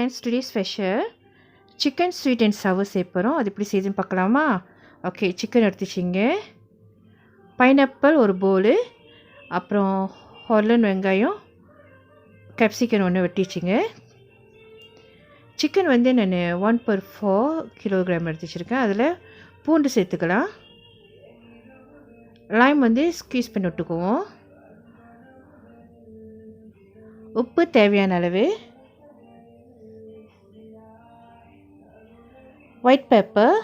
friends, today's special chicken sweet and sour சேப்பறோம். அது எப்படி செய்யுதுன்னு பார்க்கலாமா? Okay, chicken எடுத்துச்சிங்க. பைனாப்பிள் ஒரு பவுல், அப்புறம் ஹார்லன் வெங்காயம், கேப்சிகம் ஒன்று வெட்டிச்சிங்க. சிக்கன் வந்து நான் 1/4 கிலோகிராம் எடுத்து வச்சுருக்கேன். அதில் பூண்டு சேர்த்துக்கலாம். லைம் வந்து ஸ்க்வீஸ் பண்ணி விட்டுக்குவோம். உப்பு தேவையான அளவு, ஒயிட் பெப்பர்,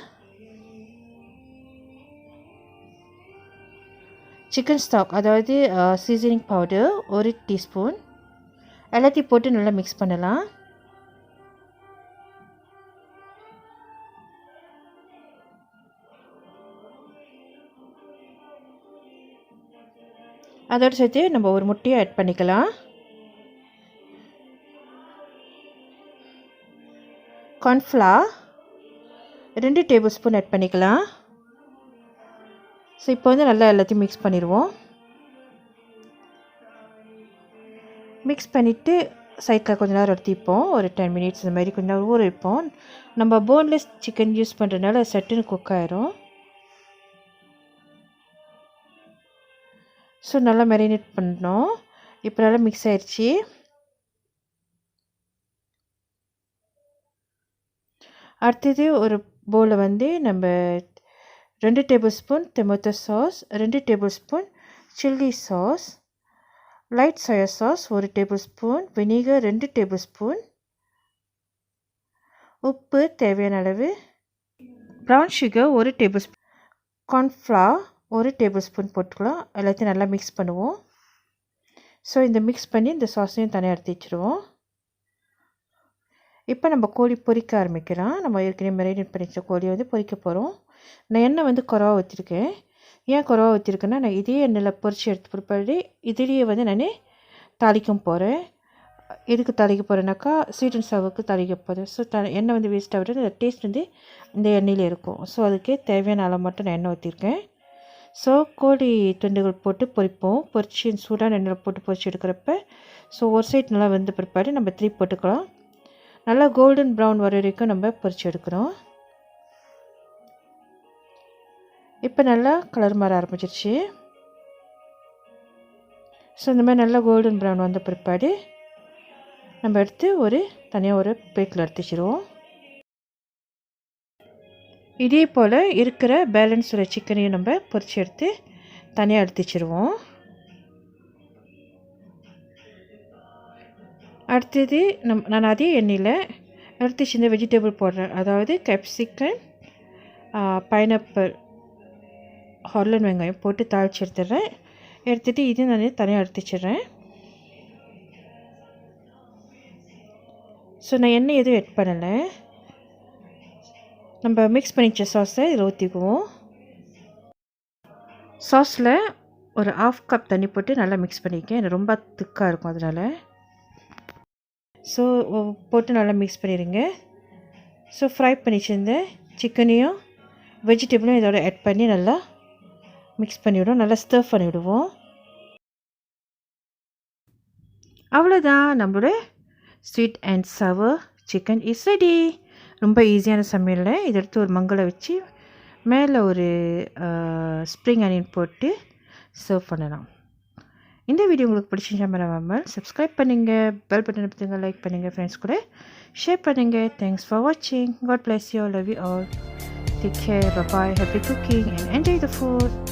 சிக்கன் ஸ்டாக் அதாவது சீசனிங் பவுடர் 1 டீஸ்பூன், எல்லாத்தையும் போட்டு நல்லா மிக்ஸ் பண்ணலாம். அதோடு சேர்த்து நம்ம ஒரு முட்டையை ஆட் பண்ணிக்கலாம். கார்ன்ஃப்ளவர் 2 டேபிள் ஸ்பூன் ஆட் பண்ணிக்கலாம். ஸோ இப்போ வந்து நல்லா எல்லாத்தையும் மிக்ஸ் பண்ணிடுவோம். மிக்ஸ் பண்ணிவிட்டு சைடில் கொஞ்சம் நேரம் எடுத்துப்போம். ஒரு 10 மினிட்ஸ் இந்த மாதிரி கொஞ்சம் நேரம் ஊற வைப்போம். நம்ம போன்லெஸ் சிக்கன் யூஸ் பண்ணுறதுனால சட்டுன்னு குக் ஆயிரும். ஸோ நல்லா மேரினேட் பண்ணணும். இப்போ நல்லா மிக்ஸ் ஆயிடுச்சு. அடுத்தது ஒரு பவுலில் வந்து நம்ம 2 table spoon tomato sauce, 2 table spoon chilli sauce, light soya sauce 1 table spoon, vinegar 2 table spoon, உப்பு தேவையான அளவு, brown sugar 1 table spoon, cornflour 1 table spoon போட்டுக்கலாம். எல்லாத்தையும் நல்லா மிக்ஸ் பண்ணுவோம். ஸோ இந்த மிக்ஸ் பண்ணி இந்த சாஸையும் தனியாக எடுத்து வச்சுருவோம். இப்போ நம்ம கோழி பொரிக்க ஆரம்பிக்கலாம். நம்ம ஏற்கனவே மேரினேட் பண்ணி வச்ச கோழியை வந்து பொரிக்க போகிறோம். நான் எண்ணெய் வந்து குறவா ஊற்றிருக்கேன். ஏன் குறவா ஊற்றிருக்கேன்னா, நான் இதே எண்ணெயில் பொரித்து எடுத்து பிற்பாடு இதுலேயே வந்து நான் தாளிக்க போகிறேன். எதுக்கு தாளிக்க போகிறேன்னாக்கா, ஸ்வீட் அண்ட் சவருக்கு தாளிக்க போகிறேன். ஸோ எண்ணெய் வந்து வேஸ்ட் ஆகுது. அந்த டேஸ்ட் வந்து இந்த எண்ணெயில் இருக்கும். ஸோ அதுக்கே தேவையான அளவு மட்டும் நான் எண்ணெய் ஊற்றிருக்கேன். ஸோ கோழி துண்டுகள் போட்டு பொரிப்போம். பொரிச்சு சூடான எண்ணெயில் போட்டு பொரிச்சு எடுக்கிறப்ப ஸோ ஒரு சைட் நல்லா வெந்த பிற்பாடு நம்ம திருப்பி போட்டுக்கலாம். நல்லா கோல்டன் ப்ரௌன் வர வரைக்கும் நம்ம பொரிச்சு எடுக்கிறோம். இப்போ நல்லா கலர் மாற ஆரம்பிச்சிருச்சு. ஸோ இந்த மாதிரி நல்லா கோல்டன் ப்ரௌன் வந்த பிற்பாடு நம்ம எடுத்து தனியாக ஒரு பிளேட்டில் எடுத்து வச்சுருவோம். இதே போல் இருக்கிற பேலன்ஸ் உள்ள சிக்கனையும் நம்ம பொரிச்சு எடுத்து தனியாக எடுத்து வச்சுருவோம். அடுத்தது நான் அதே எண்ணெயில் எடுத்து சின்ன வெஜிடபிள் போடுறேன். அதாவது கேப்சிகம், பைனாப்பிள், ஹார்லன் வெங்காயம் போட்டு தாளித்து எடுத்துடுறேன். எடுத்துகிட்டு இது நான் தனியாக எடுத்து வச்சிடுறேன். ஸோ நான் எண்ணெய் எதுவும் ஆட் பண்ணலை. நம்ம மிக்ஸ் பண்ணிச்ச சாஸை இதில் ஊற்றிக்குவோம். சாஸில் ஒரு 1/2 கப் தண்ணி போட்டு நல்லா மிக்ஸ் பண்ணிக்கேன். எனக்கு ரொம்ப திக்காக இருக்கும் அதனால். ஸோ போட்டு நல்லா மிக்ஸ் பண்ணிடுங்க. ஸோ ஃப்ரை பண்ணி வச்சுருந்த சிக்கனையும் வெஜிடபிளும் இதோட ஆட் பண்ணி நல்லா மிக்ஸ் பண்ணிவிடுவோம். நல்லா ஸ்டர் பண்ணி விடுவோம். அவ்வளோதான், நம்மளோட ஸ்வீட் அண்ட் சவர் சிக்கன் இஸ் ரெடி. ரொம்ப ஈஸியான சமையல். இதை எடுத்து ஒரு மங்களை வச்சு மேலே ஒரு ஸ்ப்ரிங் ஆனியன் போட்டு சர்வ் பண்ணலாம். இந்த வீடியோ உங்களுக்கு பிடிச்சிருந்தா மறக்காமல் சப்ஸ்கிரைப் பண்ணுங்கள், பெல் பட்டன் பற்றிங்க, லைக் பண்ணுங்கள், ஃப்ரெண்ட்ஸ் கூட ஷேர் பண்ணுங்கள். தேங்க்ஸ் ஃபார் வாட்சிங். God bless you all, love you all. Take care, bye bye, happy cooking and enjoy the food.